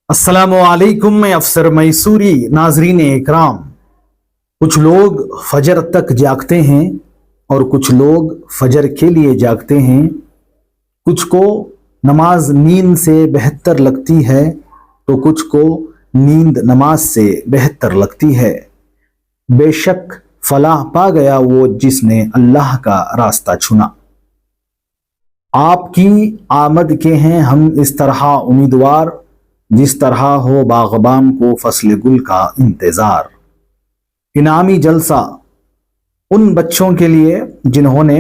अस्सलाम वालेकुम, मैं अफसर मैसूरी। नाजरीन इकराम, कुछ लोग फजर तक जागते हैं और कुछ लोग फजर के लिए जागते हैं। कुछ को नमाज नींद से बेहतर लगती है तो कुछ को नींद नमाज से बेहतर लगती है। बेशक फलाह पा गया वो जिसने अल्लाह का रास्ता चुना। आपकी आमद के हैं हम इस तरह उम्मीदवार, जिस तरह हो बागबान को फसल गुल का इंतज़ार। इनामी जलसा उन बच्चों के लिए जिन्होंने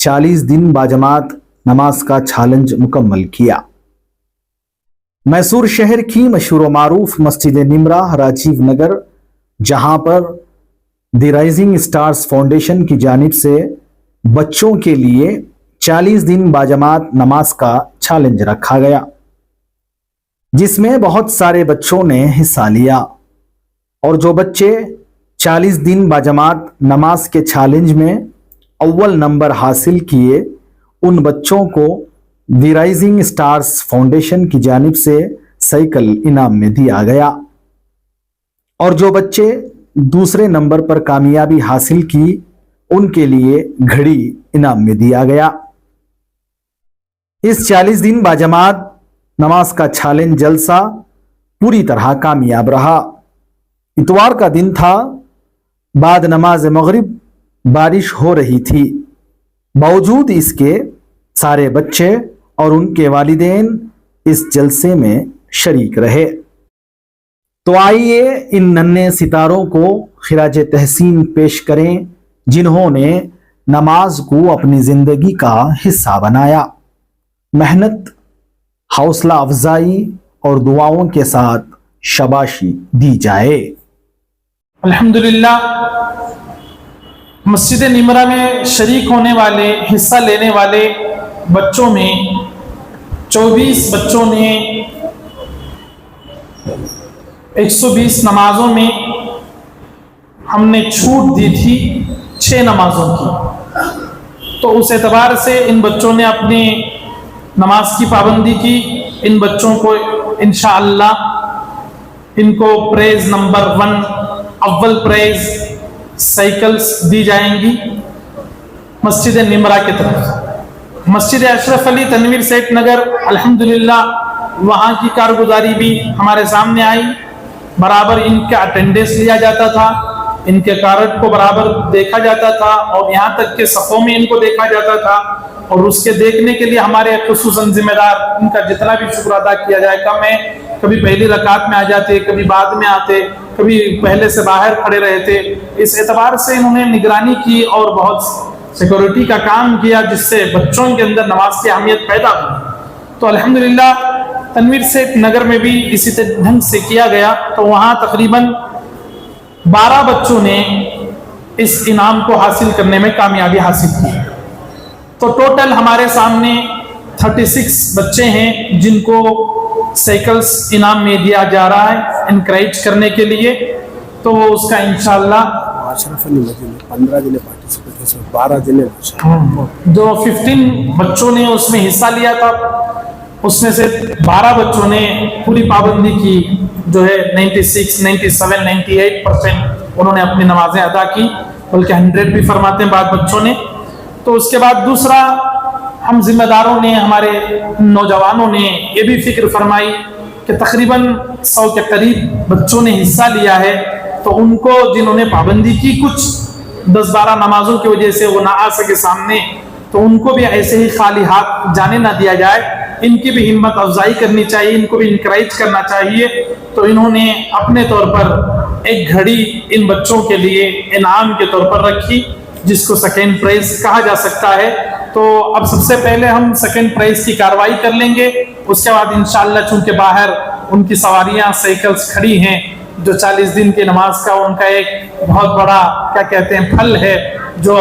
40 दिन बाजमात नमाज का चैलेंज मुकम्मल किया। मैसूर शहर की मशहूर मारूफ मस्जिद निमरा राजीव नगर, जहां पर द राइजिंग स्टार्स फाउंडेशन की जानिब से बच्चों के लिए 40 दिन बाजमात नमाज का चैलेंज रखा गया, जिसमें बहुत सारे बच्चों ने हिस्सा लिया। और जो बच्चे 40 दिन बाजमात नमाज के चैलेंज में अव्वल नंबर हासिल किए, उन बच्चों को द राइजिंग स्टार्स फाउंडेशन की जानिब से साइकिल इनाम में दिया गया। और जो बच्चे दूसरे नंबर पर कामयाबी हासिल की, उनके लिए घड़ी इनाम में दिया गया। इस 40 दिन बाजमात नमाज का चैलेंज जलसा पूरी तरह कामयाब रहा। इतवार का दिन था, बाद नमाज मगरिब बारिश हो रही थी। बावजूद इसके सारे बच्चे और उनके वालिदैन इस जलसे में शरीक रहे। तो आइए इन नन्हे सितारों को खिराज तहसीन पेश करें, जिन्होंने नमाज को अपनी जिंदगी का हिस्सा बनाया। मेहनत, हौसला अफजाई और दुआओं के साथ शाबाशी दी जाए। अल्हम्दुलिल्लाह, मस्जिद निमरा में शरीक होने वाले, हिस्सा लेने वाले बच्चों में 24 बच्चों ने 120 नमाजों में हमने छूट दी थी 6 नमाजों की। तो उस एतबार से इन बच्चों ने अपनी नमाज की पाबंदी की। इन बच्चों को इंशाअल्लाह इनको प्रेज नंबर 1 अव्वल प्रेज साइकिल्स दी जाएंगी मस्जिद निमरा की तरफ। मस्जिद अशरफ अली तनवीर सेठ नगर, अल्हम्दुलिल्लाह वहाँ की कारगुजारी भी हमारे सामने आई। बराबर इनका अटेंडेंस लिया जाता था, इनके कार्ड को बराबर देखा जाता था और यहाँ तक के सफ़ों में इनको देखा जाता था। और उसके देखने के लिए हमारे खुसूसन जिम्मेदार, इनका जितना भी शुक्र अदा किया जाए कम है। कभी पहली रकात में आ जाते, कभी बाद में आते, कभी पहले से बाहर खड़े रहते। इस एतबार से इन्होंने निगरानी की और बहुत सिक्योरिटी का काम किया, जिससे बच्चों के अंदर नमाज की अहमियत पैदा हुई। तो अल्हम्दुलिल्लाह तनवीर सेठ नगर में भी इसी ढंग से किया गया। तो वहाँ तकरीबन 12 बच्चों ने इस इनाम को हासिल करने में कामयाबी हासिल की। तो टोटल हमारे सामने 36 बच्चे हैं जिनको साइकिल्स इनाम में दिया जा रहा है इनकरेज करने के लिए। तो उसका इंशाअल्लाह 15 जिले पार्टिसिपेट, 12 जिले जो 15 बच्चों ने उसमें हिस्सा लिया था, उसमें से 12 बच्चों ने पूरी पाबंदी की, जो है 96, 97, 98% उन्होंने अपनी नमाजें अदा की, बल्कि 100 भी फरमाते हैं बाद बच्चों ने। तो उसके बाद दूसरा, हम जिम्मेदारों ने, हमारे नौजवानों ने ये भी फिक्र फरमाई कि तकरीबन 100 के करीब बच्चों ने हिस्सा लिया है। तो उनको, जिन्होंने पाबंदी की, कुछ 10-12 नमाजों की वजह से वो ना आ सके सामने, तो उनको भी ऐसे ही खाली हाथ जाने ना दिया जाए। इनकी भी हिम्मत अफजाई करनी चाहिए, इनको भी इंकरेज करना चाहिए। तो इन्होंने अपने तौर पर एक घड़ी इन बच्चों के लिए इनाम के तौर पर रखी, जिसको सेकेंड प्राइज कहा जा सकता है। तो अब सबसे पहले हम सेकेंड प्राइज की कार्रवाई कर लेंगे। उसके बाद इंशाअल्लाह, चूंकि बाहर उनकी सवारियां साइकिल्स खड़ी हैं, जो 40 दिन की नमाज का उनका एक बहुत बड़ा क्या कहते हैं फल है, जो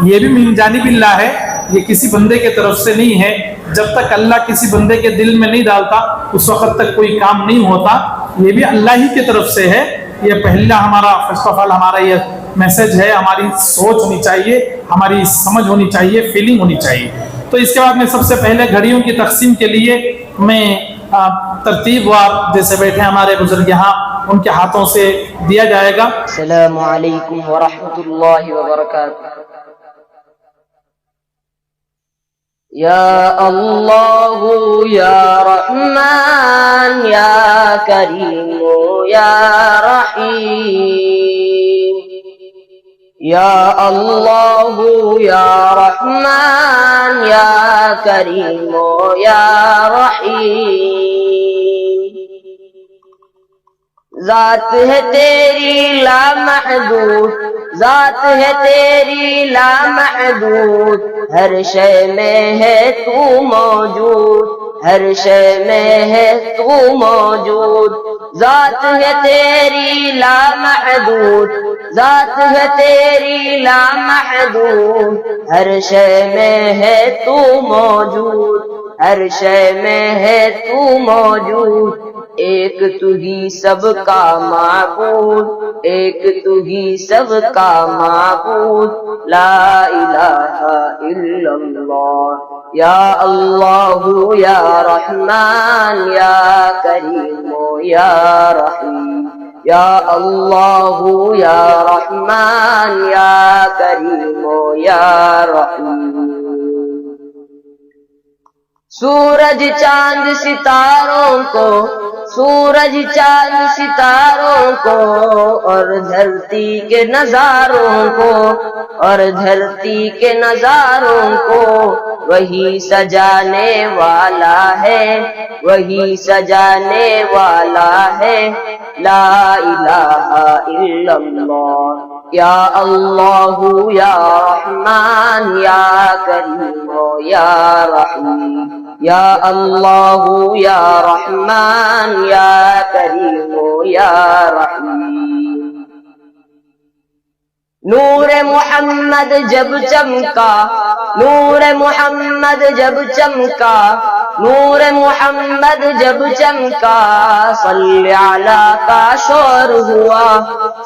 ये भी मिन जानिबिल्लाह है, ये किसी बंदे के तरफ से नहीं है। जब तक अल्लाह किसी बंदे के दिल में नहीं डालता, उस वक्त तक कोई काम नहीं होता। ये भी अल्लाह ही की तरफ से है। ये पहला हमारा फर्स्ट ऑफ ऑल हमारा ये मैसेज है। हमारी सोच होनी चाहिए, हमारी समझ होनी चाहिए, फीलिंग होनी चाहिए। तो इसके बाद में सबसे पहले घड़ियों की तकसीम के लिए मैं ترتیب وار جیسے بیٹھے ہمارے بزرگ یہاں ان کے ہاتھوں سے دیا جائے گا۔ السلام علیکم ورحمۃ اللہ وبرکاتہ۔ یا اللہ یا رحمان یا کریم یا رحیم، یا اللہ یا رحمان یا کریم یا رحیم، ذات ہے تیری لامحدود، ذات ہے تیری لامحدود، ہر شے میں ہے تو موجود، ہر شے میں ہے تو موجود، ذات ہے تیری لامحدود، ذات ہے تیری لامحدود، ہر شے میں ہے تو موجود، ہر شے میں ہے تو موجود، ایک تو ہی سب کا معبود، ایک تو ہی سب کا معبود، لا الہ الا اللہ، یا اللہ یا رحمان یا کریم یا رحیم، یا اللہ یا رحمان یا کریم یا رحیم۔ سورج چاند ستاروں کو، سورج چاند ستاروں کو، اور دھرتی کے نظاروں کو، اور دھرتی کے نظاروں کو، وہی سجانے والا ہے، وہی سجانے والا ہے، لا الہ الا اللہ، یا اللہ یا رحمان یا کریم یا رحیم، یا اللہ یا رحمان یا کریم یا رحیم۔ نور محمد جب چمکا، نور محمد جب چمکا، نور محمد جب چمکا، صلی علی کا شور ہوا،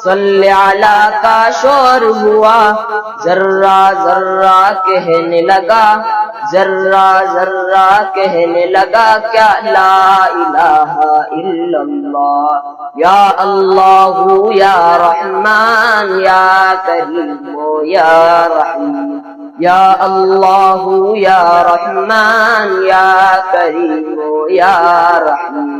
صلی علی کا شور ہوا، ذرہ ذرہ کہنے لگا، ذرہ ذرہ کہنے لگا کیا، لا الہ الا اللہ، یا اللہ یا رحمان یا کریم یا رحیم، یا اللہ یا رحمان یا کریم یا رحیم۔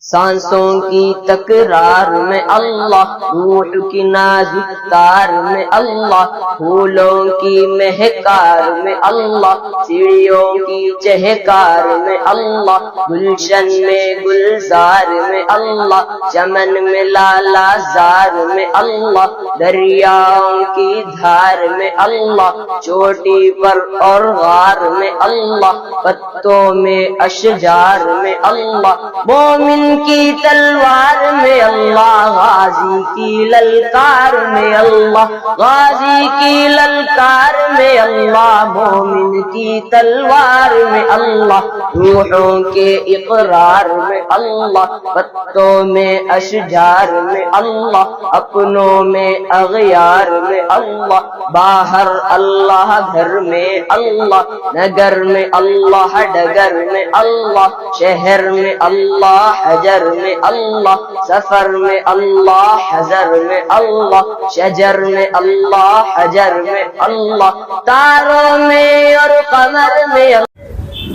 سانسوں کی تکرار میں اللہ، روح کی نازک تار میں اللہ، پھولوں کی مہکار میں اللہ، سیڑھیوں کی چہکار میں اللہ، گلشن میں گلزار میں اللہ، چمن میں لالا زار میں اللہ، دریاؤں کی دھار میں اللہ، چوٹی پر اور غار میں اللہ، پتوں میں اشجار میں اللہ، مومن کی تلوار میں اللہ، غازی کی للکار میں اللہ، غازی کی للکار میں اللہ، مومن کی تلوار میں اللہ، روحوں کے اقرار میں اللہ، پتوں میں اشجار میں اللہ، اپنوں میں اغیار میں اللہ، باہر اللہ گھر میں اللہ، نگر میں اللہ ڈگر میں اللہ، شہر میں اللہ حجر میں اللہ، سفر میں اللہ حضر میں اللہ، شجر میں اللہ حجر میں اللہ، تاروں میں اور قمر میں اللہ۔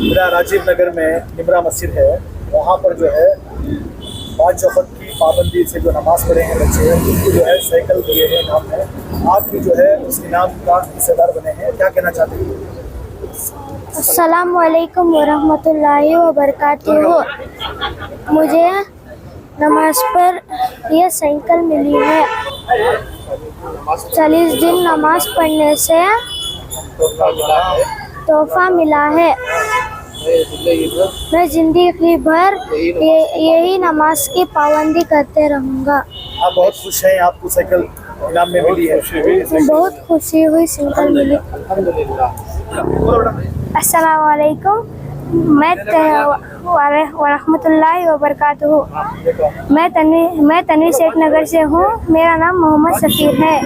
میرا راجیو نگر میں نمرا مسجد ہے، وہاں پر جو ہے 5 وقت کی پابندی سے جو نماز پڑھے ہیں بچے ہیں، ان کو جو ہے سائیکل دیے ہیں انعام ہے، آپ بھی جو ہے اس انعام کا حصہ دار بنے ہیں، کیا کہنا چاہتے ہیں؟ السلام علیکم ورحمۃ اللہ وبرکاتہ۔ مجھے نماز پر یہ سائیکل ملی ہے، 40 دن نماز پڑھنے سے تحفہ ملا ہے۔ میں زندگی بھر یہی نماز کی پابندی کرتے رہوں گا۔ آپ بہت خوش ہیں، آپ کو سائیکل انعام میں ملی ہے؟ بہت خوشی ہوئی سائیکل ملی۔ السلام علیکم ورحمۃ اللہ وبرکاتہ۔ میں تنویر شیخ نگر سے ہوں، میرا نام محمد سفیر ہے۔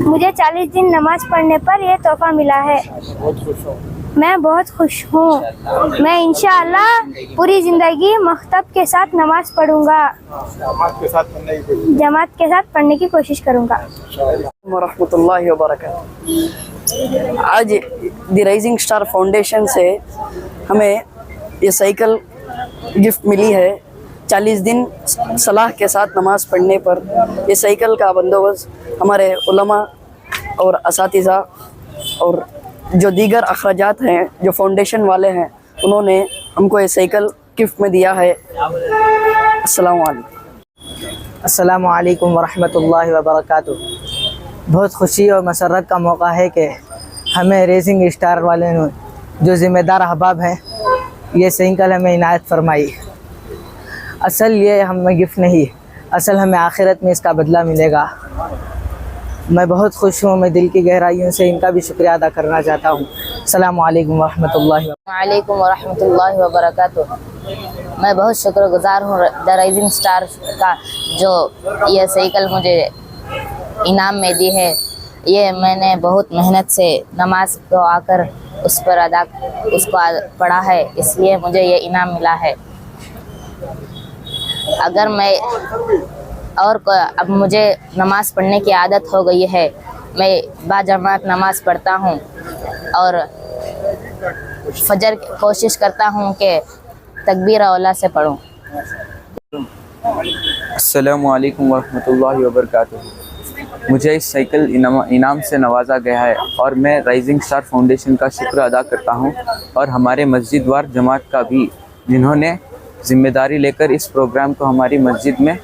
مجھے 40 دن نماز پڑھنے پر یہ تحفہ ملا ہے۔ بہت خوش ہوں۔ मैं बहुत खुश हूँ। मैं इंशाअल्लाह पूरी ज़िंदगी मख्तब के साथ नमाज पढ़ूँगा, जमात के साथ पढ़ने की कोशिश करूँगा। वरहमतुल्लाहि वबरकातुहू। आज द राइजिंग स्टार फाउंडेशन से हमें ये साइकिल गिफ्ट मिली है। 40 दिन सलाह के साथ नमाज़ पढ़ने पर ये साइकिल का बंदोबस्त हमारे उलमा और असातिज़ा और जो दीगर अखराजात हैं जो फाउंडेशन वाले हैं उन्होंने हमको ये साइकिल गिफ्ट में दिया है। अस्सलामु अलैकुम। अस्सलामु अलैकुम वरहमतुल्लाहि वबरकातुहू। बहुत खुशी और मसरत का मौका है कि हमें रेसिंग स्टार वाले ने जो ज़िम्मेदार अहबाब हैं ये साइकिल हमें इनायत फरमाई। असल ये हमें गिफ्ट नहीं, असल हमें आखिरत में इसका बदला मिलेगा। मैं बहुत खुश हूँ। मैं दिल की गहराइयों से इनका भी शुक्रिया अदा करना चाहता हूँ। अस्सलामु अलैकुम वरहमतुल्लाहि वबरकातुहू। मैं बहुत शुक्रगुजार हूँ द राइजिंग स्टार का जो ये साइकिल मुझे इनाम में दी है। ये मैंने बहुत मेहनत से नमाज को आकर उसको पढ़ा है, इसलिए मुझे ये इनाम मिला है। अगर मैं अब मुझे नमाज पढ़ने की आदत हो गई है, मैं बाजमात नमाज पढ़ता हूँ और फजर कोशिश करता हूँ कि तकबीर औला से पढूं। अस्सलामु अलैकुम वरहमतुल्लाहि वबरकातुहू। मुझे इस साइकिल इनाम से नवाजा गया है और मैं राइजिंग स्टार फाउंडेशन का शुक्र अदा करता हूं और हमारे मस्जिद वार जमात का भी, जिन्होंने ज़िम्मेदारी लेकर इस प्रोग्राम को हमारी मस्जिद में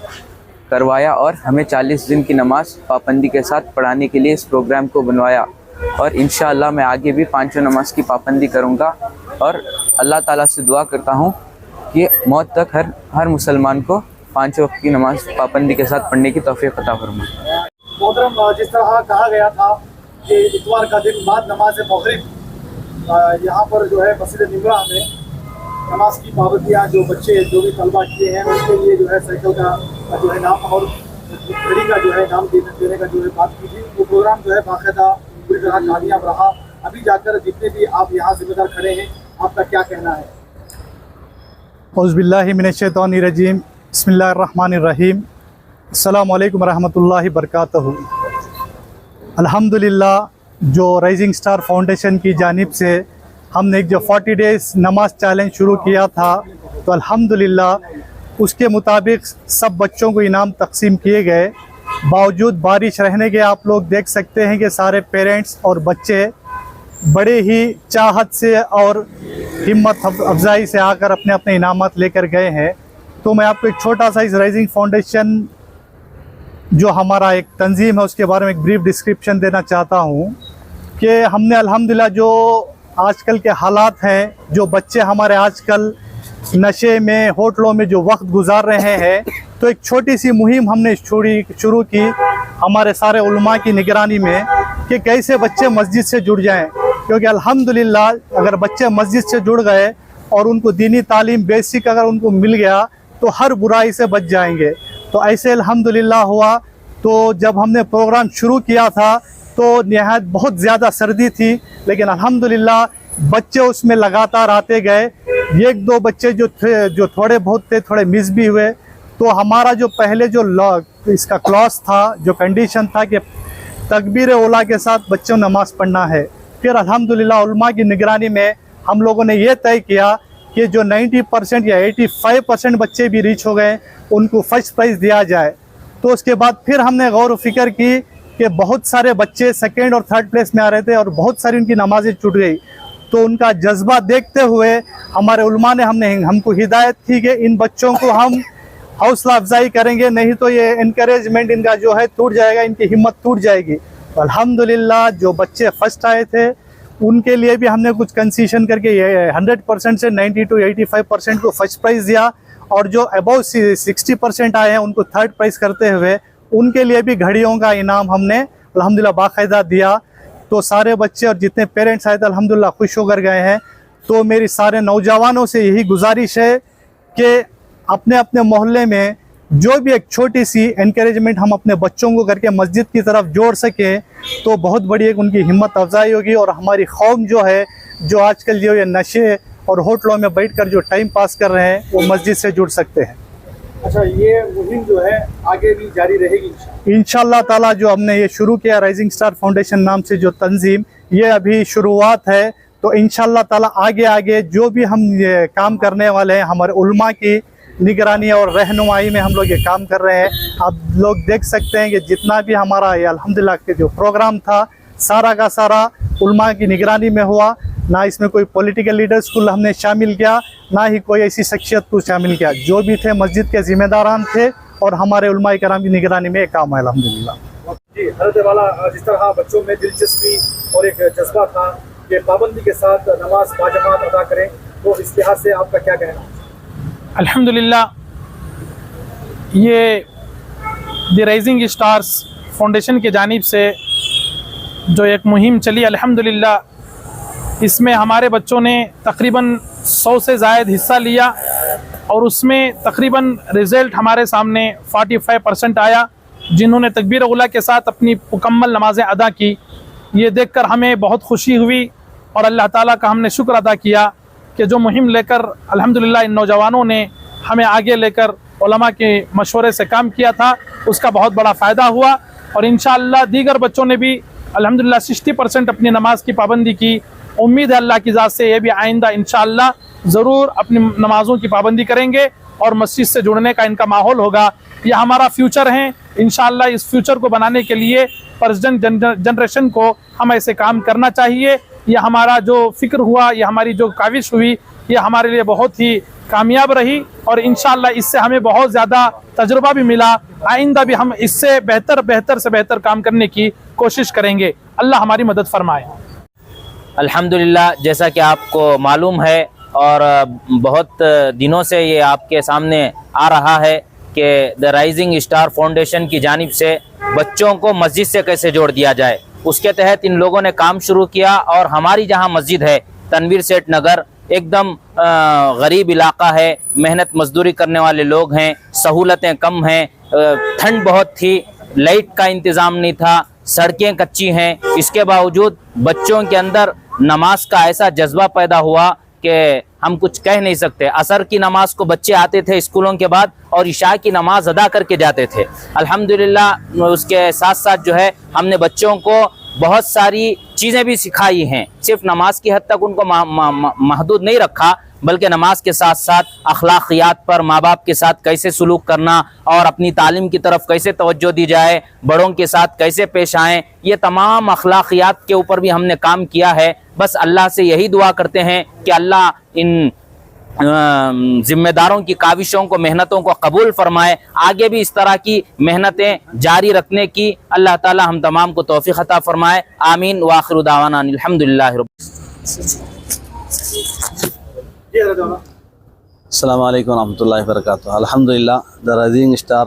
करवाया और हमें 40 दिन की नमाज पाबंदी के साथ पढ़ाने के लिए इस प्रोग्राम को बनवाया। और इंशाअल्लाह मैं आगे भी 5 नमाज की पाबंदी करूँगा और अल्लाह ताला से दुआ करता हूँ कि मौत तक हर मुसलमान को 5 वक्त की नमाज पाबंदी के साथ पढ़ने की तौफीक अता फरमाए। मोहतरम, जिस तरह कहा गया था कि इतवार का दिन बाद नमाज मगरिब यहाँ पर जो है मस्जिद निमरा में नमाज की पाबंदियाँ जो बच्चे जो भी तलबा किए हैं उनके लिए जो है साइकिल का जो है नाम और घड़ी का जो है नाम देने का जो है बात की थी। वो प्रोग्राम जो है बाकायदा पूरी तरह कामयाब रहा। अभी जाकर जितने भी आप यहाँ जिम्मेदार खड़े हैं, आपका क्या कहना है? औज़ुबिल्लाहि मिनश्शैतानिर्रजीम, बिस्मिल्लाहिर्रहमानिर्रहीम। अस्सलामु अलैकुम रहमतुल्लाहि बरकातहू। अल्हम्दुलिल्लाह, जो राइजिंग स्टार फाउंडेशन की जानिब से हमने एक जो 40 डेज़ नमाज चैलेंज शुरू किया था, तो अल्हम्दुलिल्लाह उसके मुताबिक सब बच्चों को इनाम तकसीम किए गए। बावजूद बारिश रहने के आप लोग देख सकते हैं कि सारे पेरेंट्स और बच्चे बड़े ही चाहत से और हिम्मत अफजाई से आकर अपने अपने इनामात लेकर गए हैं। तो मैं आपको एक छोटा सा इस राइजिंग फाउंडेशन जो हमारा एक तंजीम है उसके बारे में एक ब्रीफ डिस्क्रिप्शन देना चाहता हूँ कि हमने अल्हम्दुलिल्लाह जो आजकल के हालात हैं, जो बच्चे हमारे आजकल नशे में होटलों में जो वक्त गुजार रहे हैं, तो एक छोटी सी मुहिम हमने शुरू की हमारे सारे उलमा की निगरानी में कि कैसे बच्चे मस्जिद से जुड़ जाएं। क्योंकि अल्हम्दुलिल्लाह अगर बच्चे मस्जिद से जुड़ गए और उनको दीनी तालीम बेसिक अगर उनको मिल गया तो हर बुराई से बच जाएंगे। तो ऐसे अल्हम्दुलिल्लाह हुआ। तो जब हमने प्रोग्राम शुरू किया था तो निहायत बहुत ज़्यादा सर्दी थी, लेकिन अल्हम्दुलिल्लाह बच्चे उसमें लगातार आते गए। 1-2 बच्चे जो थोड़े बहुत थे, थोड़े मिस भी हुए। तो हमारा जो पहले जो इसका क्लॉज था, जो कंडीशन था कि तकबीर ओला के साथ बच्चों नमाज पढ़ना है, फिर अल्हम्दुलिल्लाह उलमा की निगरानी में हम लोगों ने ये तय किया कि जो 90% या 85% बच्चे भी रीच हो गए उनको फर्स्ट प्राइज़ दिया जाए। तो उसके बाद फिर हमने गौर व फिक्र की कि बहुत सारे बच्चे सेकेंड और थर्ड प्लेस में आ रहे थे और बहुत सारी उनकी नमाजें छूट गई। तो उनका जज्बा देखते हुए हमारे उलमा ने हमको हिदायत की कि इन बच्चों को हम हौसला अफजाई करेंगे, नहीं तो ये इनकरेजमेंट इनका जो है टूट जाएगा, इनकी हिम्मत टूट जाएगी। तो अल्हम्दुलिल्लाह जो बच्चे फर्स्ट आए थे उनके लिए भी हमने कुछ कंसीशन करके ये 100% से 90 to 85% को फर्स्ट प्राइज़ दिया, और जो अबव 60% आए हैं उनको थर्ड प्राइज़ करते हुए उनके लिए भी घड़ियों का इनाम हमने अल्हम्दुलिल्लाह बाकायदा दिया। तो सारे बच्चे और जितने पेरेंट्स आए थे अल्हम्दुलिल्लाह खुश होकर गए हैं। तो मेरी सारे नौजवानों से यही गुजारिश है कि अपने अपने मोहल्ले में जो भी एक छोटी सी एनकरेजमेंट हम अपने बच्चों को करके मस्जिद की तरफ जोड़ सकें तो बहुत बड़ी एक उनकी हिम्मत अफजाई होगी और हमारी कौम जो है जो आजकल जो ये नशे और होटलों में बैठकर जो टाइम पास कर रहे हैं वो मस्जिद से जुड़ सकते हैं। अच्छा, ये मुहिम जो है आगे भी जारी रहेगी इंशाअल्लाह ताला। जो हमने ये शुरू किया राइजिंग स्टार फाउंडेशन नाम से जो तंजीम, ये अभी शुरुआत है, तो इंशाअल्लाह ताला आगे आगे जो भी हम ये काम करने वाले हैं, हमारे उलमा की निगरानी और रहनुमाई में हम लोग ये काम कर रहे हैं। आप लोग देख सकते हैं कि जितना भी हमारा ये अल्हम्दुलिल्लाह के जो प्रोग्राम था सारा का सारा उलमा की निगरानी में हुआ। ना इसमें कोई पॉलिटिकल लीडर्स को हमने शामिल किया, ना ही कोई ऐसी शख्सियत को शामिल किया। जो भी थे मस्जिद के जिम्मेदारान थे और हमारे उलमा कराम की निगरानी में काम है अल्हम्दुलिल्लाह। जी हज़रत वाला, जिस तरह बच्चों में दिलचस्पी और एक जज्बा था कि पाबंदी के साथ नमाज बाजमात अदा करें, तो इस लिहाज से आपका क्या कहना है? अल्हम्दुलिल्लाह, ये द राइजिंग स्टार्स फाउंडेशन की जानिब से जो एक मुहिम चली, अल्हम्दुलिल्लाह इसमें हमारे बच्चों ने तकरीबन 100 से ज़ायद हिस्सा लिया और उसमें तकरीबन रिज़ल्ट हमारे सामने 45% आया, जिन्होंने तकबीर उला के साथ अपनी मुकम्मल नमाज़ें अदा की। ये देखकर हमें बहुत खुशी हुई और अल्लाह ताला का हमने शुक्र अदा किया कि जो मुहिम लेकर अल्हम्दुलिल्लाह इन नौजवानों ने हमें आगे लेकर उलमा के मशवरे से काम किया था, उसका बहुत बड़ा फ़ायदा हुआ। और इंशाअल्लाह दीगर बच्चों ने भी अल्हम्दुलिल्लाह 60% अपनी नमाज की पाबंदी की। उम्मीद है अल्लाह की ज़ात से ये भी आइंदा इंशाअल्लाह ज़रूर अपनी नमाज़ों की पाबंदी करेंगे और मस्जिद से जुड़ने का इनका माहौल होगा। ये हमारा फ्यूचर है, इंशाअल्लाह इस फ्यूचर को बनाने के लिए प्रेजेंट जनरेशन को हम ऐसे काम करना चाहिए। ये हमारा जो फ़िक्र हुआ, ये हमारी जो काविश हुई, ये हमारे लिए बहुत ही कामयाब रही और इंशाअल्लाह इससे हमें बहुत ज़्यादा तजुर्बा भी मिला। आइंदा भी हम इससे बेहतर से बेहतर काम करने की कोशिश करेंगे। अल्लाह हमारी मदद फरमाए। अल्हम्दुलिल्लाह, जैसा कि आपको मालूम है और बहुत दिनों से ये आपके सामने आ रहा है कि द राइजिंग स्टार फाउंडेशन की जानिब से बच्चों को मस्जिद से कैसे जोड़ दिया जाए, उसके तहत इन लोगों ने काम शुरू किया। और हमारी जहां मस्जिद है तनवीर सेठ नगर, एकदम गरीब इलाका है, मेहनत मजदूरी करने वाले लोग हैं, सहूलतें कम हैं, ठंड बहुत थी, लाइट का इंतज़ाम नहीं था, सड़कें कच्ची हैं। इसके बावजूद बच्चों के अंदर नमाज का ऐसा जज्बा पैदा हुआ कि हम कुछ कह नहीं सकते। असर की नमाज को बच्चे आते थे स्कूलों के बाद और इशा की नमाज अदा करके जाते थे। अल्हम्दुलिल्लाह, उसके साथ साथ जो है हमने बच्चों को बहुत सारी चीज़ें भी सिखाई हैं। सिर्फ नमाज की हद तक उनको महदूद नहीं रखा, बल्कि नमाज के साथ साथ अखलाकियात पर, माँ बाप के साथ कैसे सलूक करना और अपनी तालीम की तरफ कैसे तवज्जो दी जाए, बड़ों के साथ कैसे पेश आएँ, ये तमाम अखलाकियात के ऊपर भी हमने काम किया है। बस अल्लाह से यही दुआ करते हैं कि अल्लाह इन ज़िम्मेदारों की काविशों को, मेहनतों को कबूल फरमाए। आगे भी इस तरह की मेहनतें जारी रखने की अल्लाह ताला हम तमाम को तौफीक अता फरमाए। आमीन व आखिरु दावाना अल्हम्दुलिल्लाहि अस्सलामु अलैकुम रहमतुल्लाहि व बरकातुहू। अल्हम्दुलिल्लाह, द राइजिंग स्टार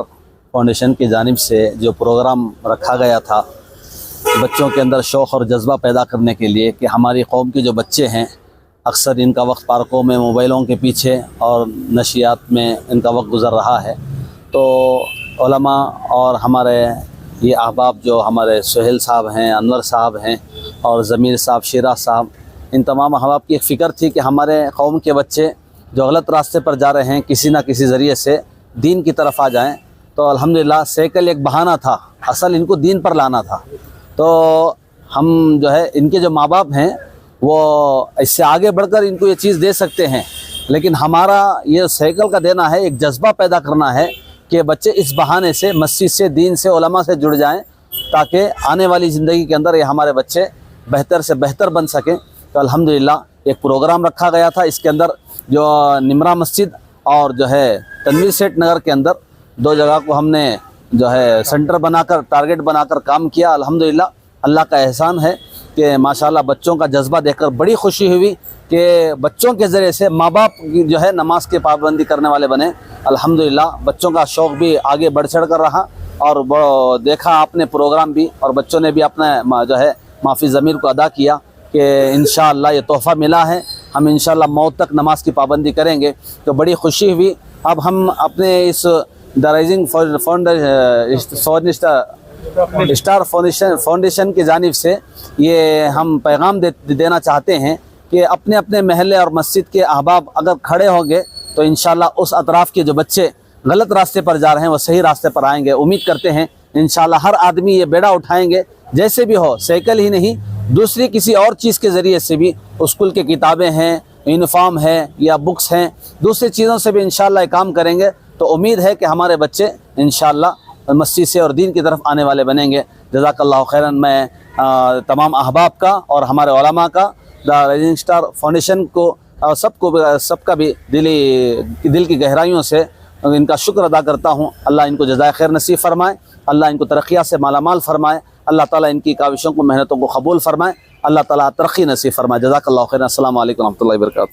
फाउंडेशन की जानिब से जो प्रोग्राम रखा गया था बच्चों के अंदर शौक़ और जज्बा पैदा करने के लिए कि हमारी कौम के जो बच्चे हैं अक्सर इनका वक्त पार्कों में, मोबाइलों के पीछे और नशियात में इनका वक्त गुज़र रहा है, तो उलमा और हमारे ये अहबाब जो हमारे सुहेल साहब हैं, अनवर साहब हैं और ज़मीर साहब, शिरा साहब, इन तमाम अहबाब की एक फ़िक्र थी कि हमारे कौम के बच्चे जो गलत रास्ते पर जा रहे हैं किसी न किसी ज़रिए से दीन की तरफ आ जाएँ। तो अल्हम्दुलिल्लाह साइकिल एक बहाना था, असल इनको दीन पर लाना था। तो हम जो है इनके जो माँ बाप हैं वो इससे आगे बढ़कर इनको ये चीज़ दे सकते हैं, लेकिन हमारा ये साइकिल का देना है, एक जज्बा पैदा करना है कि बच्चे इस बहाने से मस्जिद से, दीन से, उलमा से जुड़ जाएं ताकि आने वाली ज़िंदगी के अंदर ये हमारे बच्चे बेहतर से बेहतर बन सकें। तो अल्हम्दुलिल्लाह एक प्रोग्राम रखा गया था, इसके अंदर जो निमरा मस्जिद और जो है तनवीर सेठ नगर के अंदर दो जगह को हमने जो है सेंटर बनाकर, टारगेट बनाकर काम किया। अल्हम्दुलिल्लाह अल्लाह का एहसान है कि माशाल्लाह बच्चों का जज्बा देखकर बड़ी खुशी हुई कि बच्चों के ज़रिए से माँ बाप जो है नमाज की पाबंदी करने वाले बने। अल्हम्दुलिल्लाह बच्चों का शौक़ भी आगे बढ़ चढ़ कर रहा और देखा आपने प्रोग्राम भी, और बच्चों ने भी अपना जो है माफ़ी ज़मीर को अदा किया कि इंशाअल्लाह ये तोहफ़ा मिला है, हम इंशाअल्लाह मौत तक नमाज की पाबंदी करेंगे। तो बड़ी खुशी हुई। अब हम अपने इस द राइजिंग स्टार फाउंडेशन की जानिब से ये हम पैगाम देना चाहते हैं کہ اپنے اپنے محلے اور مسجد کے احباب اگر کھڑے ہوں گے تو انشاءاللہ اس اطراف کے جو بچے غلط راستے پر جا رہے ہیں وہ صحیح راستے پر آئیں گے. امید کرتے ہیں انشاءاللہ ہر آدمی یہ بیڑا اٹھائیں گے، جیسے بھی ہو، سائیکل ہی نہیں دوسری کسی اور چیز کے ذریعے سے بھی، اسکول کے کتابیں ہیں، یونیفارم ہے یا بکس ہیں، دوسری چیزوں سے بھی انشاءاللہ یہ کام کریں گے تو امید ہے کہ ہمارے بچے انشاءاللہ مسجد سے اور دین کی طرف آنے والے بنیں گے. جزاک اللہ خیراً. میں تمام احباب کا اور ہمارے علماء کا، دا رائزنگ اسٹار فاؤنڈیشن کو سب کا بھی دل کی گہرائیوں سے ان کا شکر ادا کرتا ہوں. اللہ ان کو جزائے خیر نصیب فرمائے، اللہ ان کو ترقیات سے مالا مال فرمائے، اللہ تعالیٰ ان کی کاوشوں کو، محنتوں کو قبول فرمائے، اللہ تعالیٰ ترقی نصیب فرمائے. جزاک اللہ خیر. السلام علیکم و رحمۃ اللہ وبرکاتہ.